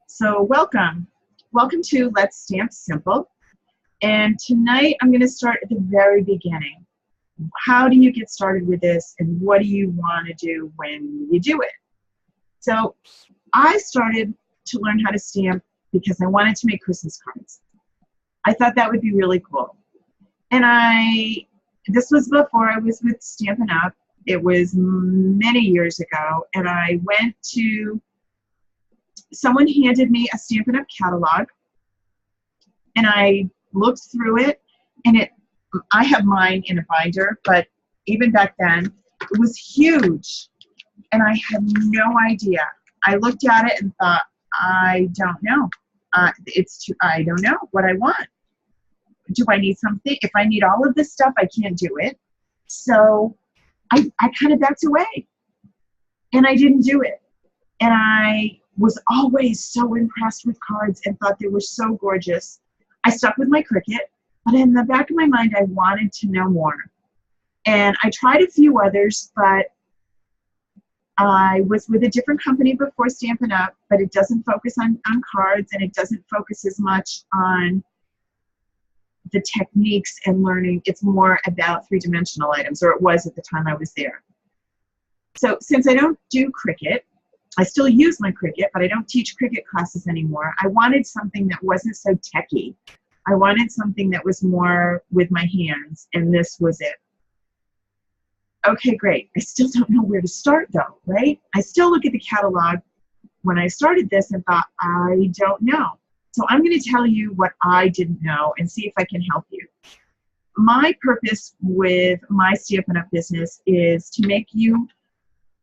So welcome. Welcome to Let's Stamp Simple. And tonight I'm going to start at the very beginning. How do you get started with this and what do you want to do when you do it? So I started to learn how to stamp because I wanted to make Christmas cards. I thought that would be really cool. And this was before I was with Stampin' Up. It was many years ago, and I went to, someone handed me a Stampin' Up catalog, and I looked through it, and I have mine in a binder, but even back then, it was huge, and I had no idea. I looked at it and thought, I don't know. I don't know what I want. Do I need something? If I need all of this stuff, I can't do it. So I kind of backed away, and I didn't do it. And I was always so impressed with cards and thought they were so gorgeous. I stuck with my Cricut, but in the back of my mind, I wanted to know more. And I tried a few others, but I was with a different company before Stampin' Up, but it doesn't focus on cards, and it doesn't focus as much on the techniques and learning. It's more about three-dimensional items, or it was at the time I was there. So since I don't do Cricut, I still use my Cricut, but I don't teach Cricut classes anymore. I wanted something that wasn't so techy. I wanted something that was more with my hands, and this was it. Okay, great. I still don't know where to start though, right? I still look at the catalog when I started this and thought, I don't know. So I'm going to tell you what I didn't know and see if I can help you. My purpose with my Stampin' Up business is to make you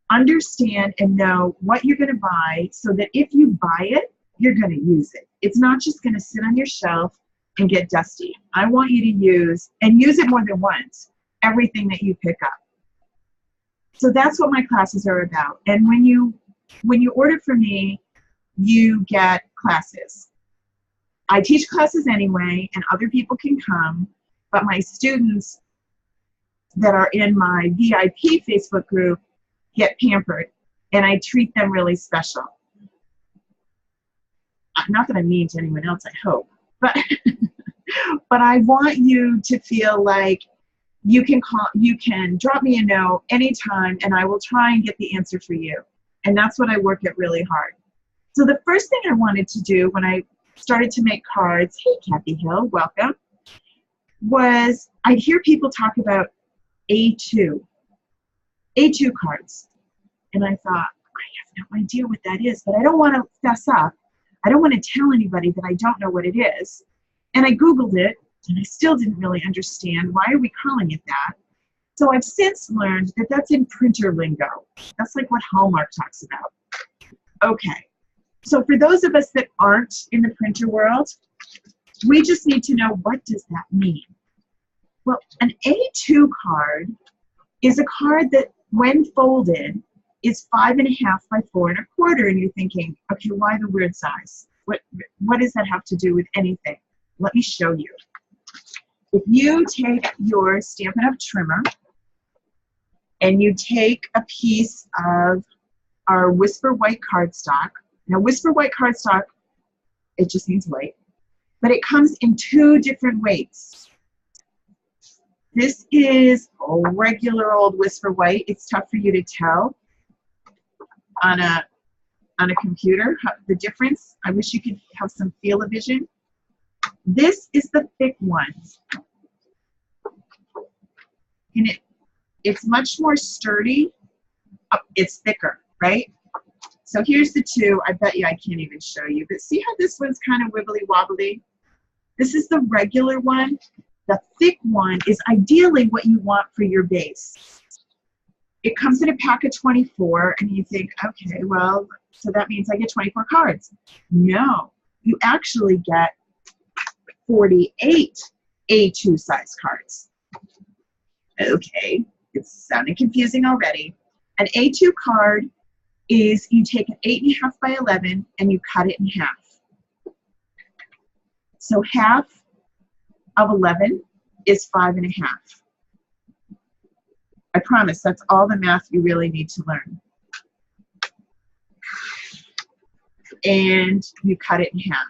understand and know what you're going to buy so that if you buy it, you're going to use it. It's not just going to sit on your shelf and get dusty. I want you to use it more than once, everything that you pick up. So that's what my classes are about. And when you order from me, you get classes. I teach classes anyway, and other people can come, but my students that are in my VIP Facebook group get pampered, and I treat them really special. Not that I'm mean to anyone else, I hope, but but I want you to feel like you can drop me a note anytime, and I will try and get the answer for you. And that's what I work at really hard. So the first thing I wanted to do when I started to make cards, hey Kathy Hill, welcome, was I'd hear people talk about A2 cards. And I thought, I have no idea what that is, but I don't want to fess up. I don't want to tell anybody that I don't know what it is. And I Googled it, and I still didn't really understand why are we calling it that. So I've since learned that that's in printer lingo. That's like what Hallmark talks about. Okay. So for those of us that aren't in the printer world, we just need to know, what does that mean? Well, an A2 card is a card that, when folded, is 5.5 by 4.25. And you're thinking, okay, why the weird size? What does that have to do with anything? Let me show you. If you take your Stampin' Up trimmer and you take a piece of our Whisper White cardstock. Now, Whisper White cardstock, it just means white, but it comes in 2 different weights. This is a regular old Whisper White. It's tough for you to tell on a computer the difference. I wish you could have some feel-o-vision. This is the thick one, and it's much more sturdy. Oh, it's thicker, right? So here's the 2. I bet you I can't even show you, but see how this one's kind of wibbly wobbly? This is the regular one. The thick one is ideally what you want for your base. It comes in a pack of 24, and you think, okay, well, so that means I get 24 cards. No, you actually get 48 A2 size cards. Okay, it's sounding confusing already. An A2 card is, you take an 8.5 by 11 and you cut it in half. So half of 11 is 5.5. I promise that's all the math you really need to learn. and you cut it in half.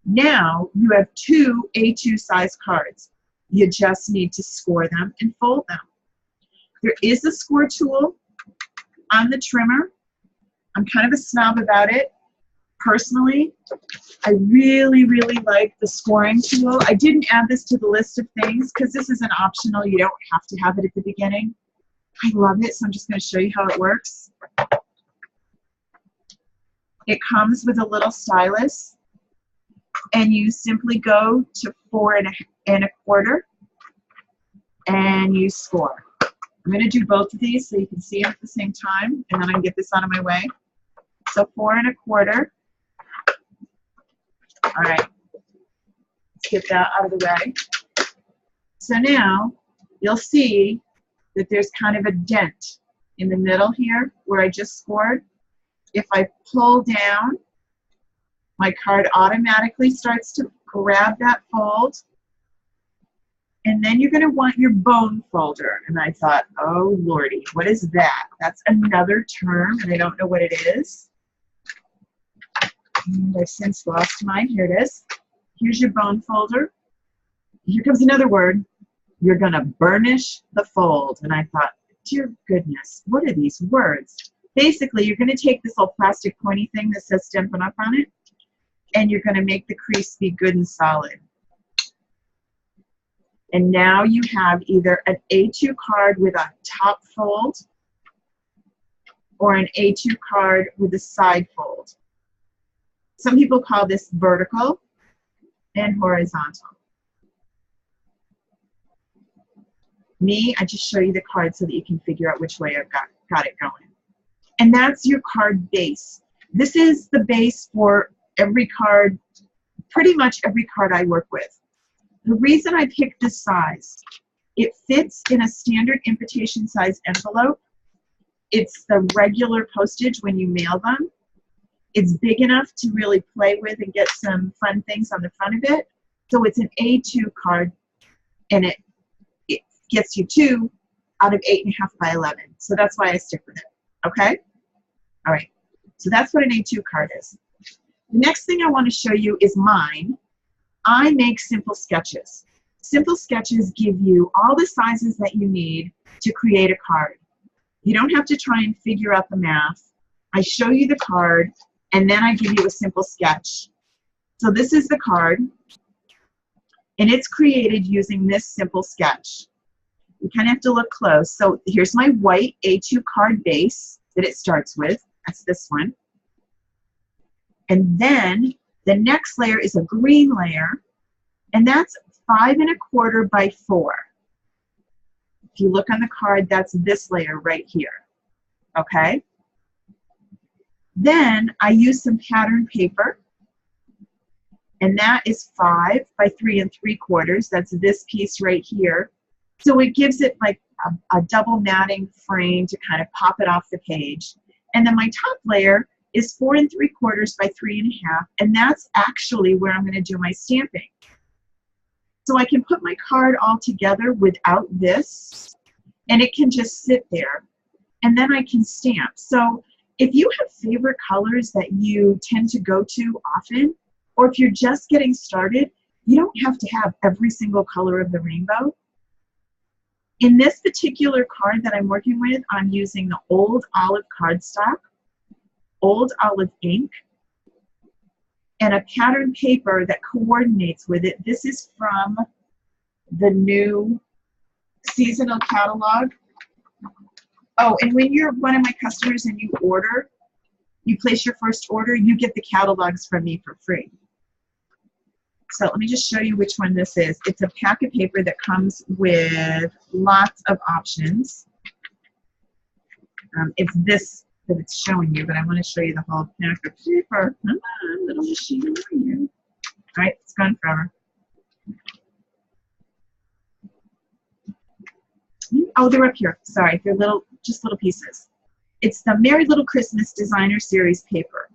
Now you have two A2 size cards. You just need to score them and fold them. There is a score tool on the trimmer. I'm kind of a snob about it. Personally, I really, really like the scoring tool. I didn't add this to the list of things because this is an optional. You don't have to have it at the beginning. I love it, so I'm just going to show you how it works. It comes with a little stylus, and you simply go to 4 1/4, and you score. I'm going to do both of these so you can see them at the same time, and then I can get this out of my way. So 4 1/4. All right, let's get that out of the way. So now you'll see that there's kind of a dent in the middle here where I just scored. If I pull down, my card automatically starts to grab that fold. And then you're going to want your bone folder. And I thought, oh, Lordy, what is that? That's another term, and I don't know what it is. And I've since lost mine. Here it is. Here's your bone folder. Here comes another word. You're going to burnish the fold. And I thought, dear goodness, what are these words? Basically, you're going to take this little plastic pointy thing that says Stampin' Up on it, and you're going to make the crease be good and solid. And now you have either an A2 card with a top fold or an A2 card with a side fold. Some people call this vertical and horizontal. Me, I just show you the card so that you can figure out which way I've got it going. And that's your card base. This is the base for every card, pretty much every card I work with. The reason I picked this size, it fits in a standard invitation size envelope. It's the regular postage when you mail them. It's big enough to really play with and get some fun things on the front of it. So it's an A2 card, and it gets you 2 out of 8.5 by 11. So that's why I stick with it. Okay? All right. So that's what an A2 card is. The next thing I want to show you is mine. I make simple sketches. Simple sketches give you all the sizes that you need to create a card. You don't have to try and figure out the math. I show you the card, and then I give you a simple sketch. So this is the card, and it's created using this simple sketch. You kind of have to look close. So here's my white A2 card base that it starts with. That's this one. And then the next layer is a green layer, and that's 5 1/4 by 4. If you look on the card, that's this layer right here. Okay? Then I use some pattern paper, and that is 5 by 3 3/4. That's this piece right here. So it gives it like a double matting frame to kind of pop it off the page. And then my top layer is 4 3/4 by 3 1/2, and that's actually where I'm going to do my stamping. So I can put my card all together without this, and it can just sit there, and then I can stamp. So if you have favorite colors that you tend to go to often, or if you're just getting started, you don't have to have every single color of the rainbow. In this particular card that I'm working with, I'm using the old olive cardstock, old olive ink, and a pattern paper that coordinates with it. This is from the new seasonal catalog. Oh, and when you're one of my customers and you place your first order, you get the catalogs from me for free. So let me just show you which one this is. It's a pack of paper that comes with lots of options. It's this that it's showing you, but I want to show you the whole pack of paper. Come on, little machine, where are you? All right, it's gone forever. Oh, they're up here. Sorry, they're just little pieces. It's the Merry Little Christmas Designer Series paper.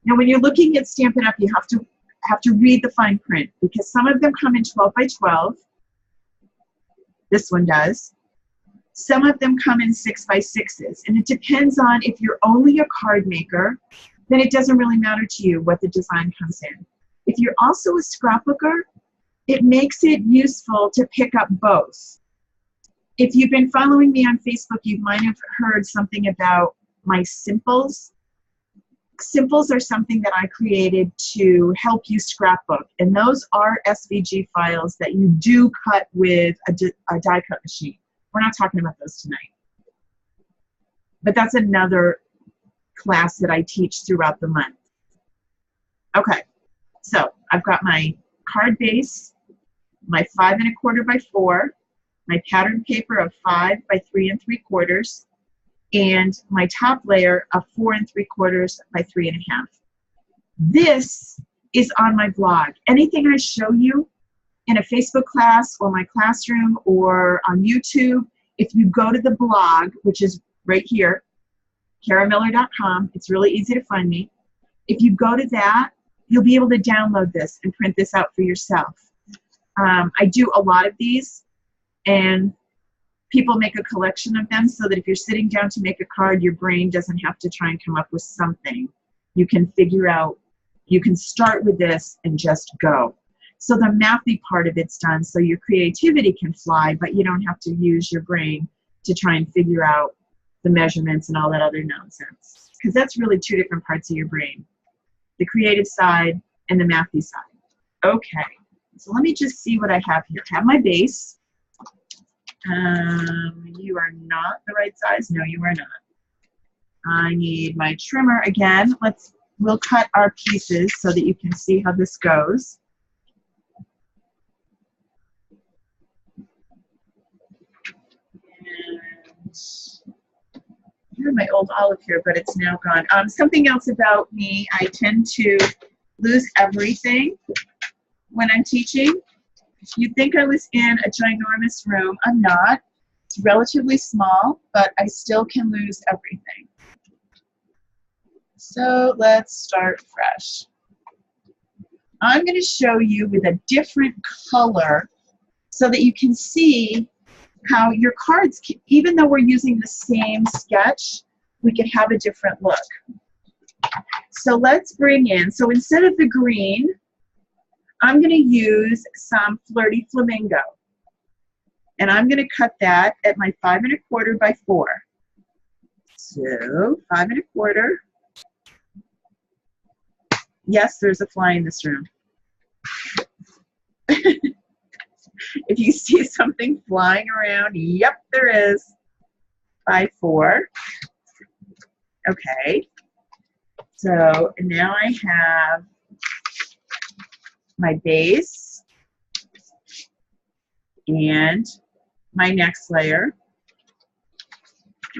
Now, when you're looking at Stampin' Up, you have to read the fine print, because some of them come in 12 by 12. This one does. Some of them come in 6 by 6s, and it depends on if you're only a card maker then it doesn't really matter to you what the design comes in. If you're also a scrapbooker, it makes it useful to pick up both. If you've been following me on Facebook, you might have heard something about my simples. Simples are something that I created to help you scrapbook, and those are SVG files that you do cut with a die cut machine. We're not talking about those tonight. But that's another class that I teach throughout the month. Okay, so I've got my card base, my 5 1/4 by 4, my pattern paper of 5 by 3 3/4, and my top layer of 4 3/4 by 3 1/2. This is on my blog. Anything I show you in a Facebook class or my classroom or on YouTube, if you go to the blog, which is right here, karamiller.com, it's really easy to find me. If you go to that, you'll be able to download this and print this out for yourself. I do a lot of these, and people make a collection of them so that if you're sitting down to make a card, your brain doesn't have to try and come up with something. You can figure out, you can start with this and just go. So the mathy part of it's done so your creativity can fly, but you don't have to use your brain to try and figure out the measurements and all that other nonsense. Because that's really two different parts of your brain. The creative side and the mathy side. Okay, so let me just see what I have here. I have my base. You are not the right size. No, you are not. I need my trimmer again. We'll cut our pieces so that you can see how this goes. And I have my old olive here, but it's now gone. Something else about me, I tend to lose everything when I'm teaching. You'd think I was in a ginormous room. I'm not. It's relatively small, but I still can lose everything. So let's start fresh. I'm going to show you with a different color so that you can see how your cards, even though we're using the same sketch, we can have a different look. So let's bring in, so instead of the green, I'm going to use some Flirty Flamingo. And I'm going to cut that at my 5 1/4 by 4. So 5 1/4. Yes, there's a fly in this room. If you see something flying around, yep, there is. By 4. Okay. So now I have my base and my next layer.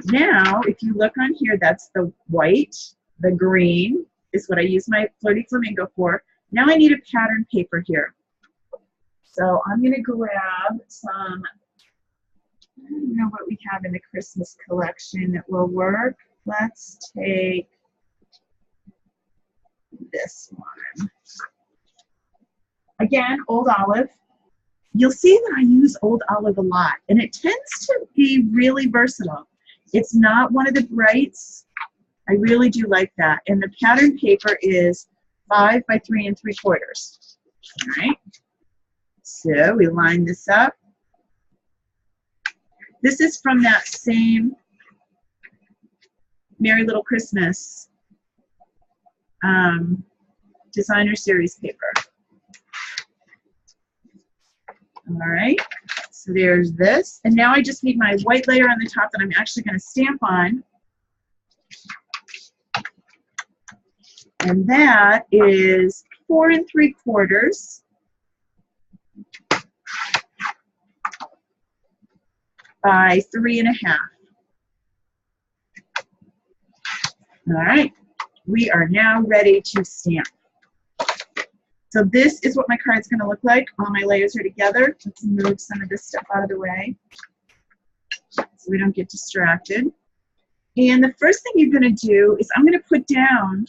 Now, if you look on here, that's the white. The green is what I use my Flirty Flamingo for. Now I need a pattern paper here. So I'm going to grab some, I don't know what we have in the Christmas collection that will work. Let's take this one. Again, old olive. You'll see that I use old olive a lot, and it tends to be really versatile. It's not one of the brights. I really do like that. And the pattern paper is 5 by 3 3/4. All right. So we line this up. This is from that same Merry Little Christmas designer series paper. All right, so there's this. And now I just need my white layer on the top that I'm actually going to stamp on. And that is 4 3/4 by 3 1/2. All right, we are now ready to stamp. So this is what my card's going to look like. All my layers are together. Let's move some of this stuff out of the way so we don't get distracted. And the first thing you're going to do is I'm going to put down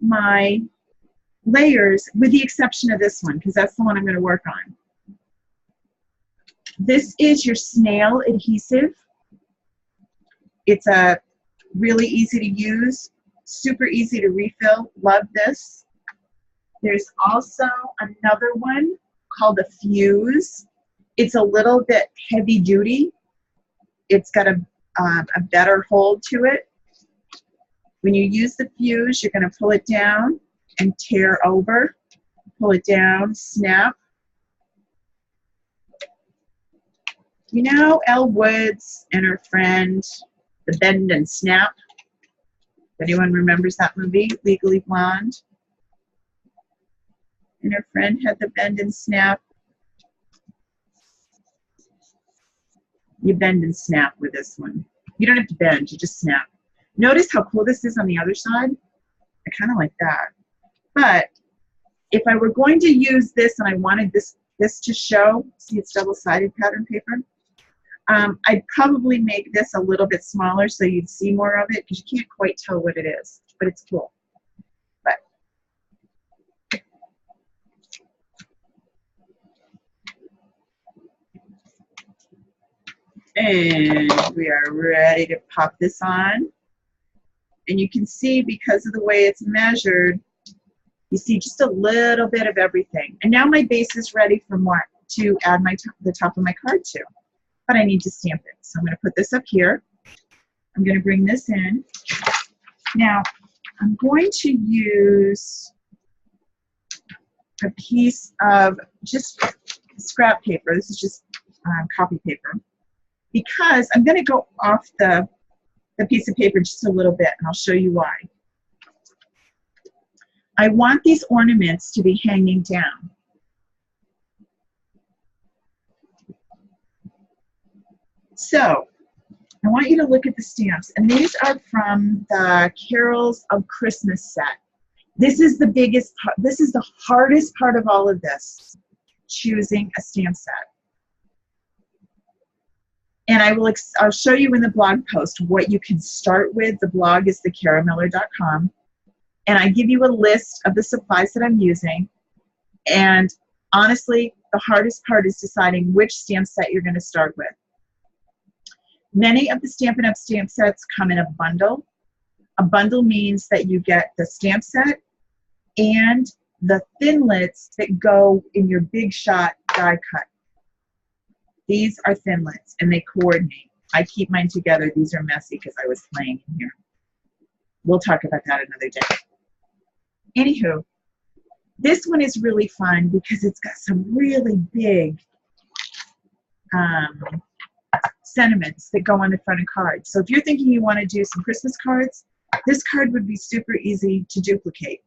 my layers with the exception of this one because that's the one I'm going to work on. This is your snail adhesive. It's a really easy to use Super easy to refill. Love this. There's also another one called a Fuse. It's a little bit heavy duty. It's got a better hold to it. When you use the Fuse, you're going to pull it down and tear over. Pull it down, snap. You know Elle Woods and her friend, the Bend and Snap? Anyone remembers that movie, Legally Blonde? And her friend had the bend and snap. You bend and snap with this one. You don't have to bend, you just snap. Notice how cool this is on the other side? I kind of like that. But if I were going to use this and I wanted this to show, see it's double-sided pattern paper, I'd probably make this a little bit smaller so you'd see more of it because you can't quite tell what it is, but it's cool. But and we are ready to pop this on. And you can see because of the way it's measured, you see just a little bit of everything. And now my base is ready for more to add the top of my card to. But I need to stamp it. So I'm going to put this up here. I'm going to bring this in. Now, I'm going to use a piece of just scrap paper. This is just copy paper. Because I'm going to go off the piece of paper just a little bit, and I'll show you why. I want these ornaments to be hanging down. So I want you to look at the stamps, and these are from the Carols of Christmas set. This is the biggest part, this is the hardest part of all of this, choosing a stamp set. And I'll show you in the blog post what you can start with. The blog is thecaramiller.com. And I give you a list of the supplies that I'm using. And honestly, the hardest part is deciding which stamp set you're going to start with. Many of the Stampin' Up! Stamp sets come in a bundle. A bundle means that you get the stamp set and the thinlits that go in your big shot die cut. These are thinlits, and they coordinate. I keep mine together. These are messy because I was playing in here. We'll talk about that another day. Anywho, this one is really fun because it's got some really big sentiments that go on the front of cards. So if you're thinking you want to do some Christmas cards, this card would be super easy to duplicate.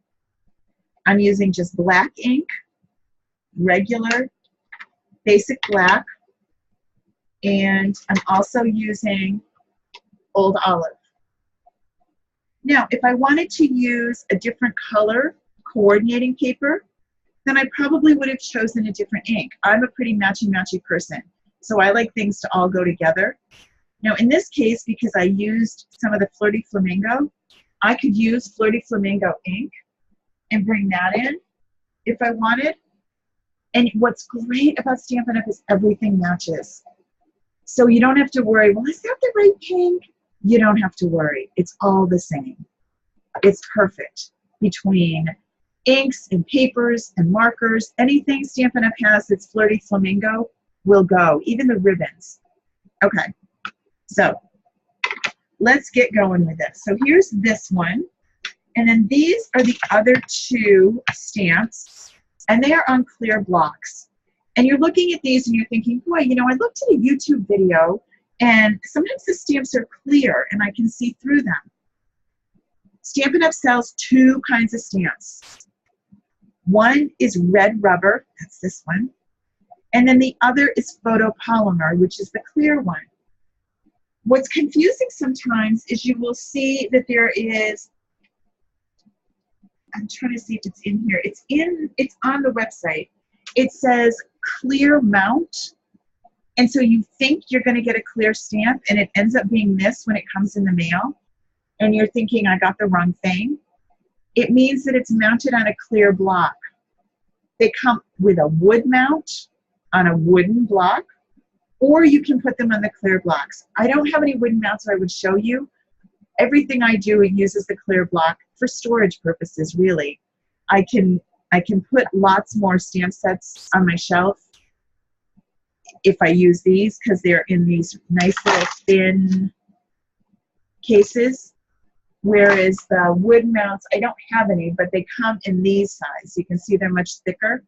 I'm using just black ink, regular, basic black, and I'm also using Old Olive. Now, if I wanted to use a different color coordinating paper, then I probably would have chosen a different ink. I'm a pretty matchy-matchy person, so I like things to all go together. Now, in this case, because I used some of the Flirty Flamingo, I could use Flirty Flamingo ink and bring that in if I wanted. And what's great about Stampin' Up! Is everything matches. So you don't have to worry, well, is that the right pink? You don't have to worry. It's all the same. It's perfect between inks and papers and markers. Anything Stampin' Up! Has that's Flirty Flamingo will go, even the ribbons. Okay, so let's get going with this. So here's this one, and then these are the other two stamps, and they are on clear blocks. And you're looking at these and you're thinking, boy, you know, I looked at a YouTube video and sometimes the stamps are clear and I can see through them. Stampin' Up! Sells two kinds of stamps. One is red rubber, that's this one, and then the other is photopolymer, which is the clear one. What's confusing sometimes is you will see that there is, I'm trying to see if it's in here, it's on the website. It says clear mount, and so you think you're going to get a clear stamp and it ends up being this when it comes in the mail and you're thinking I got the wrong thing. It means that it's mounted on a clear block. They come with a wood mount on a wooden block, or you can put them on the clear blocks. I don't have any wooden mounts so I would show you, Everything I do, it uses the clear block for storage purposes, really. I can put lots more stamp sets on my shelf if I use these, because they're in these nice little thin cases. Whereas the wood mounts, I don't have any, but they come in these size. You can see they're much thicker.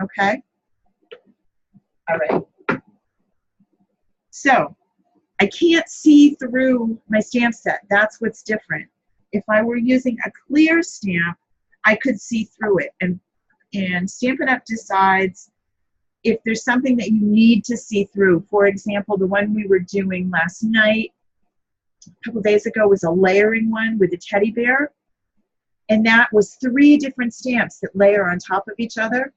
Okay? All right. So I can't see through my stamp set. That's what's different. If I were using a clear stamp, I could see through it. And Stampin' Up! Decides if there's something that you need to see through. For example, the one we were doing last night, a couple days ago, was a layering one with a teddy bear. And that was 3 different stamps that layer on top of each other.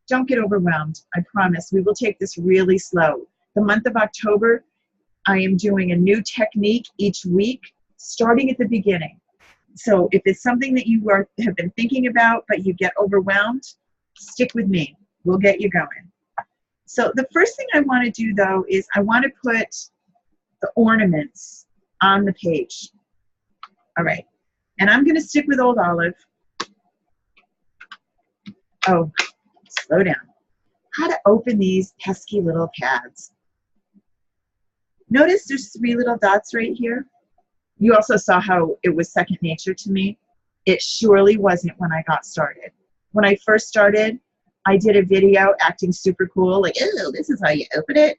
Don't get overwhelmed, I promise. We will take this really slow. The month of October, I am doing a new technique each week, starting at the beginning. So if it's something that you have been thinking about, but you get overwhelmed, stick with me. We'll get you going. So the first thing I want to do, though, is I want to put the ornaments on the page. All right. And I'm going to stick with Old Olive. Oh, slow down. How to open these pesky little pads. Notice there's 3 little dots right here. You also saw how it was second nature to me. It surely wasn't when I got started. When I first started, I did a video acting super cool, like, oh, this is how you open it.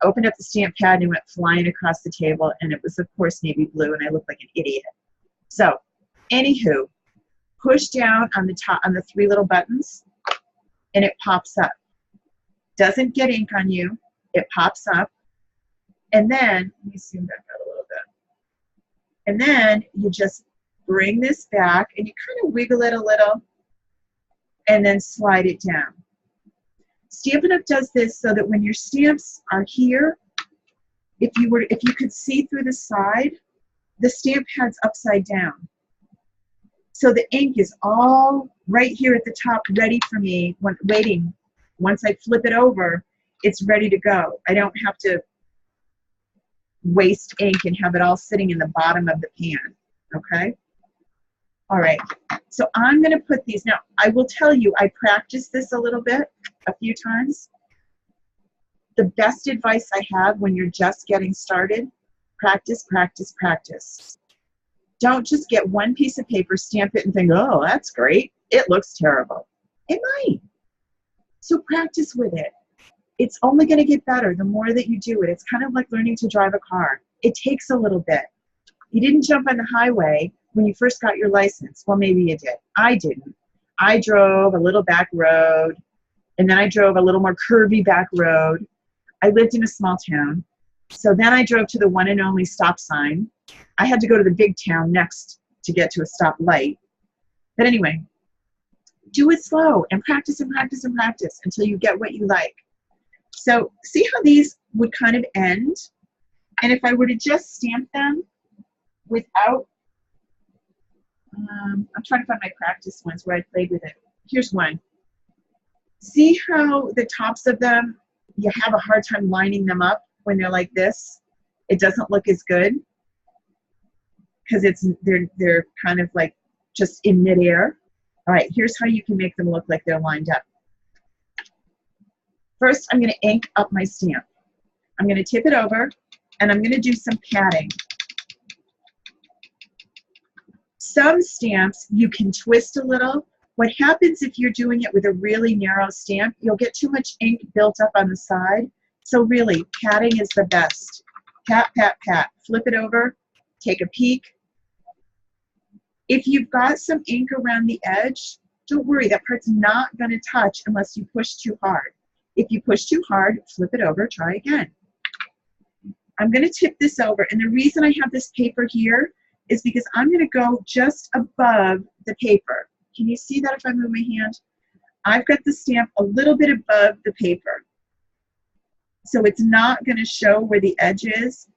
Opened up the stamp pad and it went flying across the table, and it was, of course, navy blue, and I looked like an idiot. So, anywho, push down on the top, on the 3 little buttons, and it pops up. Doesn't get ink on you. It pops up. And then, let me zoom back out a little bit. And then you just bring this back and you kind of wiggle it a little and then slide it down. Stampin' Up! Does this so that when your stamps are here, if you could see through the side, the stamp pad's upside down. So the ink is all right here at the top, ready for me, waiting. Once I flip it over, it's ready to go. I don't have to waste ink and have it all sitting in the bottom of the pan, okay? All right, so I'm gonna put these, now I will tell you, I practiced this a little bit, a few times. The best advice I have when you're just getting started, practice, practice, practice. Don't just get one piece of paper, stamp it, and think, oh, that's great. It looks terrible. It might. So practice with it. It's only going to get better the more that you do it. It's kind of like learning to drive a car. It takes a little bit. You didn't jump on the highway when you first got your license. Well, maybe you did. I didn't. I drove a little back road, and then I drove a little more curvy back road. I lived in a small town. So then I drove to the one and only stop sign. I had to go to the big town next to get to a stop light. But anyway, do it slow and practice and practice and practice until you get what you like. So see how these would kind of end? And if I were to just stamp them without, I'm trying to find my practice ones where I played with it. Here's one. See how the tops of them, you have a hard time lining them up when they're like this? It doesn't look as good because they're kind of like just in midair. All right, here's how you can make them look like they're lined up. First, I'm going to ink up my stamp. I'm going to tip it over, and I'm going to do some padding. Some stamps you can twist a little. What happens if you're doing it with a really narrow stamp, you'll get too much ink built up on the side. So really, padding is the best. Pat, pat, pat. Flip it over, take a peek. If you've got some ink around the edge, don't worry, that part's not going to touch unless you push too hard. If you push too hard, flip it over, try again. I'm going to tip this over, and the reason I have this paper here is because I'm going to go just above the paper. Can you see that if I move my hand? I've got the stamp a little bit above the paper. So it's not going to show where the edge is.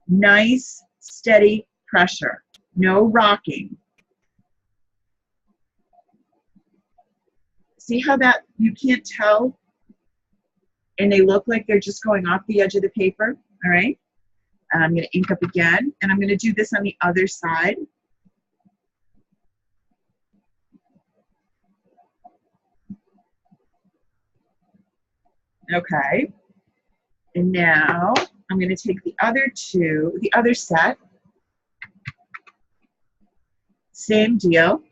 Nice, steady pressure. No rocking. See how that, you can't tell? And they look like they're just going off the edge of the paper, all right? And I'm going to ink up again, and I'm going to do this on the other side. Okay. And now I'm going to take the other set. Same deal,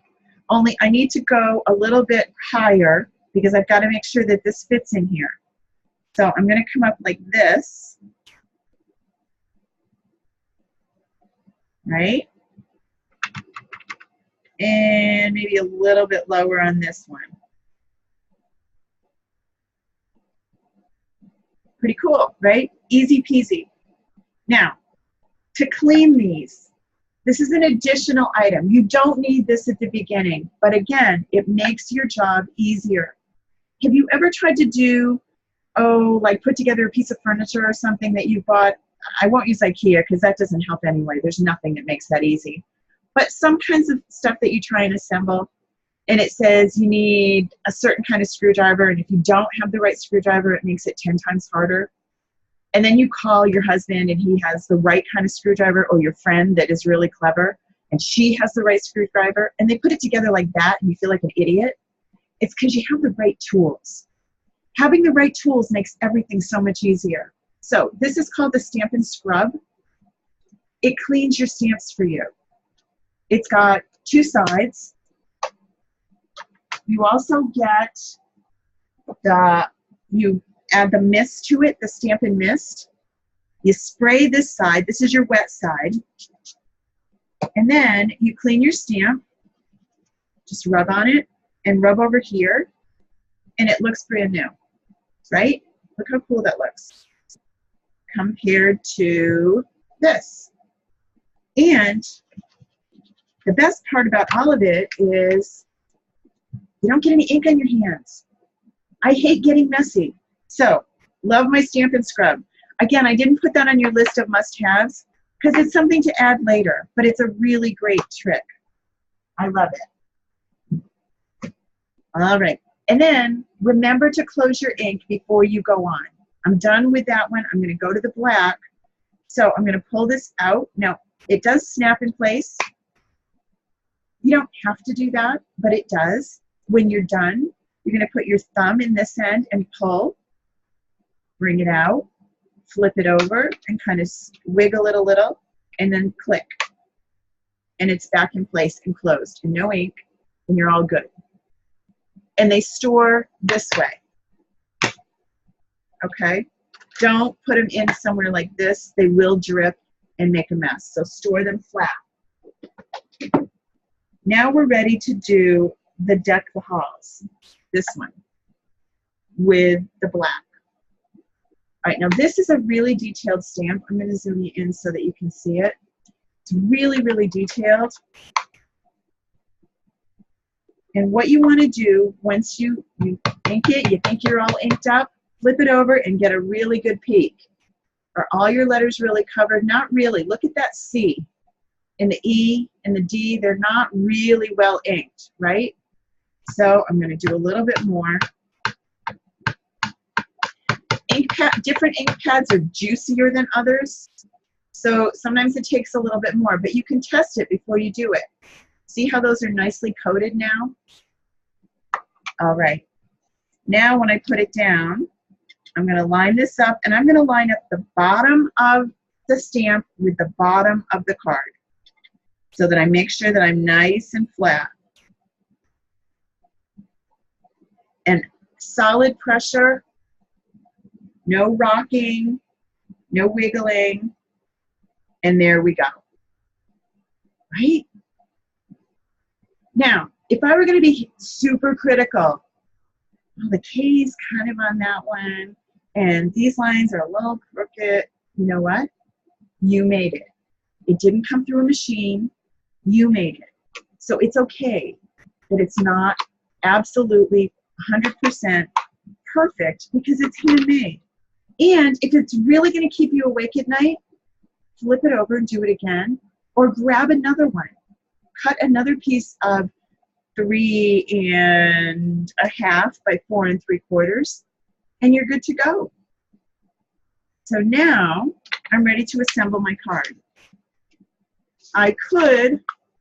only I need to go a little bit higher because I've got to make sure that this fits in here. So I'm going to come up like this, right? And maybe a little bit lower on this one. Pretty cool, right? Easy peasy. Now, to clean these, this is an additional item. You don't need this at the beginning, but again, it makes your job easier. Have you ever tried to do, like put together a piece of furniture or something that you bought? I won't use IKEA because that doesn't help anyway. There's nothing that makes that easy. But some kinds of stuff that you try and assemble, and it says you need a certain kind of screwdriver, and if you don't have the right screwdriver, it makes it 10 times harder. And then you call your husband and he has the right kind of screwdriver, or your friend that is really clever and she has the right screwdriver, and they put it together like that and you feel like an idiot. It's because you have the right tools. Having the right tools makes everything so much easier. So this is called the Stampin' Scrub. It cleans your stamps for you. It's got 2 sides. You also get you add the mist to it, the Stampin' Mist. You spray this side. This is your wet side. And then you clean your stamp. Just rub on it and rub over here. And it looks brand new, right? Look how cool that looks compared to this. And the best part about all of it is you don't get any ink on your hands. I hate getting messy. So, love my Stampin' Scrub. Again, I didn't put that on your list of must-haves because it's something to add later, but it's a really great trick. I love it. All right. And then remember to close your ink before you go on. I'm done with that one. I'm going to go to the black. So I'm going to pull this out. Now, it does snap in place. You don't have to do that, but it does. When you're done, you're going to put your thumb in this end and pull. Bring it out. Flip it over and kind of wiggle it a little, and then click. And it's back in place and closed and no ink, and you're all good. And they store this way. Okay? Don't put them in somewhere like this. They will drip and make a mess. So store them flat. Now we're ready to do the Deck the Halls, this one, with the black. All right, now this is a really detailed stamp. I'm going to zoom you in so that you can see it. It's really, really detailed. And what you want to do once you ink it, you think you're all inked up, flip it over and get a really good peek. Are all your letters really covered? Not really. Look at that C and the E and the D. They're not really well inked, right? So I'm going to do a little bit more. Different ink pads are juicier than others, so sometimes it takes a little bit more, but you can test it before you do it. See how those are nicely coated now? All right. Now when I put it down, I'm going to line this up, and I'm going to line up the bottom of the stamp with the bottom of the card so that I make sure that I'm nice and flat. And solid pressure. No rocking, no wiggling, and there we go. Right? Now, if I were going to be super critical, well, the K's kind of on that one, and these lines are a little crooked, you know what? You made it. It didn't come through a machine. You made it. So it's okay that it's not absolutely 100% perfect because it's handmade. And if it's really going to keep you awake at night, flip it over and do it again, or grab another one. Cut another piece of 3 1/2 by 4 3/4, and you're good to go. So now I'm ready to assemble my card. I could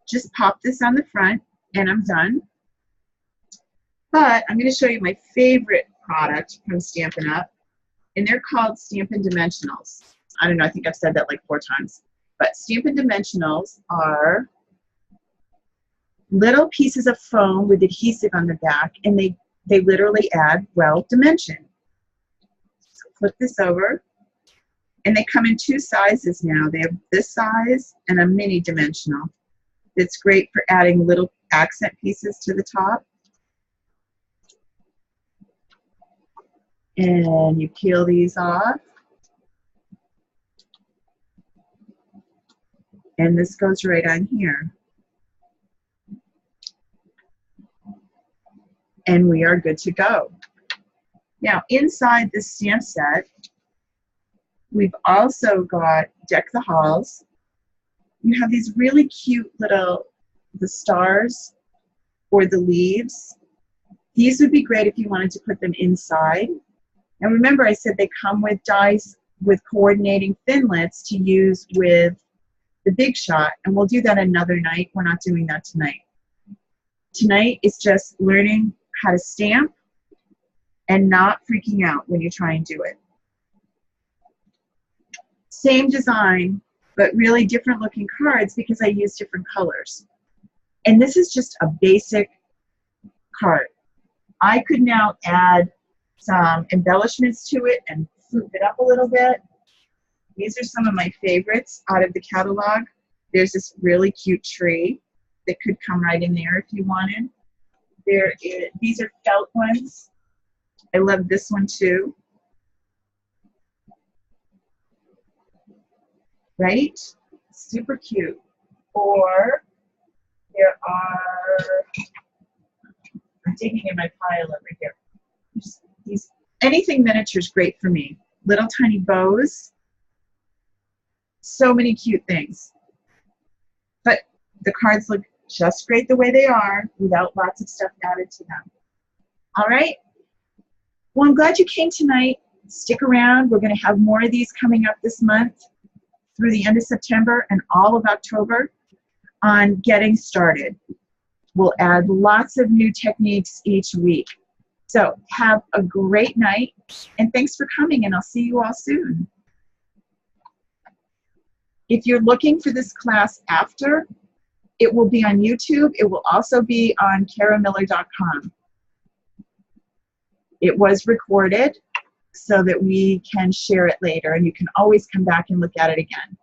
just pop this on the front and I'm done. But I'm going to show you my favorite product from Stampin' Up! And they're called Stampin' Dimensionals. I don't know, I think I've said that like 4 times. But Stampin' Dimensionals are little pieces of foam with adhesive on the back, and they literally add, well, dimension. So flip this over, and they come in 2 sizes now. They have this size and a mini dimensional. It's great for adding little accent pieces to the top. And you peel these off. And this goes right on here. And we are good to go. Now, inside this stamp set, we've also got Deck the Halls. You have these really cute little, the stars or the leaves. These would be great if you wanted to put them inside. And remember, I said they come with dies with coordinating thinlits to use with the Big Shot, and we'll do that another night. We're not doing that tonight. Tonight is just learning how to stamp and not freaking out when you try and do it. Same design, but really different looking cards because I use different colors. And this is just a basic card. I could now add some embellishments to it and flip it up a little bit. These are some of my favorites out of the catalog. There's this really cute tree that could come right in there if you wanted. These are felt ones. I love this one too. Right? Super cute. Or there are, I'm digging in my pile over here. Anything miniature is great for me. Little tiny bows. So many cute things. But the cards look just great the way they are without lots of stuff added to them. All right? Well, I'm glad you came tonight. Stick around. We're going to have more of these coming up this month through the end of September and all of October on getting started. We'll add lots of new techniques each week. So have a great night, and thanks for coming, and I'll see you all soon. If you're looking for this class after, it will be on YouTube. It will also be on karamiller.com. It was recorded so that we can share it later, and you can always come back and look at it again.